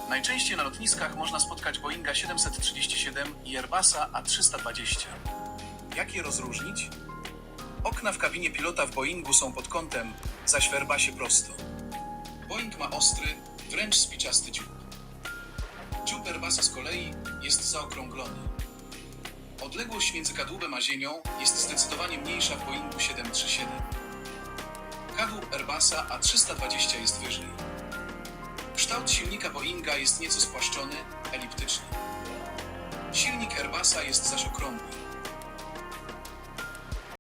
Najczęściej na lotniskach można spotkać Boeinga 737 i Airbusa A320. Jak je rozróżnić? Okna w kabinie pilota w Boeingu są pod kątem, zaś w Airbusie prosto. Boeing ma ostry, wręcz spiczasty dziób. Dziób Airbusa z kolei jest zaokrąglony. Odległość między kadłubem a ziemią jest zdecydowanie mniejsza w Boeingu 737. Kadłub Airbusa A320 jest wyżej. Kształt silnika Boeinga jest nieco spłaszczony, eliptyczny. Silnik Airbusa jest zaś okrągły.